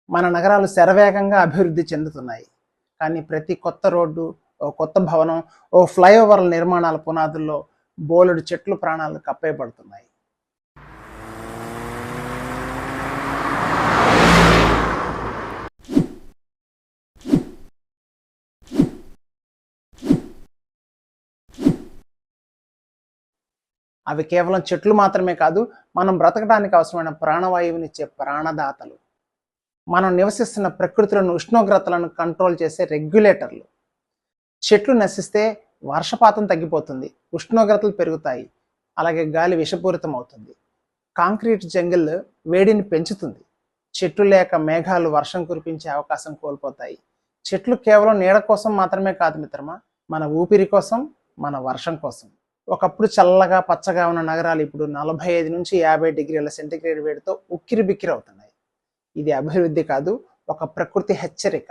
మన నగరాలు శరవేగంగా అభివృద్ధి చెందుతున్నాయి. కానీ ప్రతి కొత్త రోడ్డు, ఓ కొత్త భవనం, ఓ ఫ్లైఓవర్ల నిర్మాణాల పునాదుల్లో బోలెడు చెట్లు ప్రాణాలు కప్పేయబడుతున్నాయి. అవి కేవలం చెట్లు మాత్రమే కాదు, మనం బ్రతకడానికి అవసరమైన ప్రాణవాయువునిచ్చే ప్రాణదాతలు. మనం నివసిస్తున్న ప్రకృతిలోని ఉష్ణోగ్రతలను కంట్రోల్ చేసే రెగ్యులేటర్లు. చెట్లు నశిస్తే వర్షపాతం తగ్గిపోతుంది, ఉష్ణోగ్రతలు పెరుగుతాయి, అలాగే గాలి విషపూరితం అవుతుంది. కాంక్రీట్ జంగిల్ వేడిని పెంచుతుంది. చెట్లు లేక మేఘాలు వర్షం కురిపించే అవకాశం కోల్పోతాయి. చెట్లు కేవలం నీడ కోసం మాత్రమే కాదు మిత్రమా, మన ఊపిరి కోసం, మన వర్షం కోసం. ఒకప్పుడు చల్లగా పచ్చగా ఉన్న నగరాలు ఇప్పుడు 45 నుంచి 50 డిగ్రీల సెంటీగ్రేడ్ వేడితో ఉక్కిరి బిక్కిరి అవుతున్నాయి. ఇది అభివృద్ధి కాదు, ఒక ప్రకృతి హెచ్చరిక.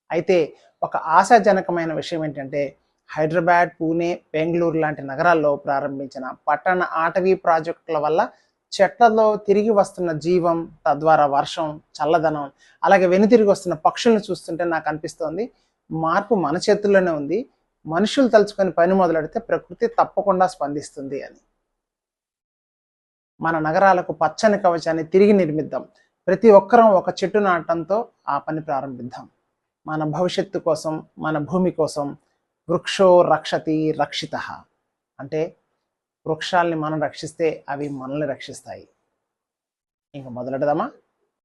అయితే ఒక ఆశాజనకమైన విషయం ఏంటంటే, హైదరాబాద్, పూణే, బెంగళూరు లాంటి నగరాల్లో ప్రారంభించిన పట్టణ అటవీ ప్రాజెక్టుల వల్ల చెట్లలో తిరిగి వస్తున్న జీవం, తద్వారా వర్షం, చల్లదనం, అలాగే వెనుతిరిగి వస్తున్న పక్షులను చూస్తుంటే నాకు అనిపిస్తోంది, మార్పు మన చేతుల్లోనే ఉంది. మనుషులు తలుచుకొని పని మొదలెడితే ప్రకృతి తప్పకుండా స్పందిస్తుంది అని. మన నగరాలకు పచ్చని కవచాన్ని తిరిగి నిర్మిద్దాం. ప్రతి ఒక్కరం ఒక చెట్టు నాటడంతో ఆ పని ప్రారంభిద్దాం. మన భవిష్యత్తు కోసం, మన భూమి కోసం. వృక్షో రక్షతి రక్షితః. అంటే వృక్షాల్ని మనం రక్షిస్తే అవి మనల్ని రక్షిస్తాయి. ఇంక మొదలెడదామా?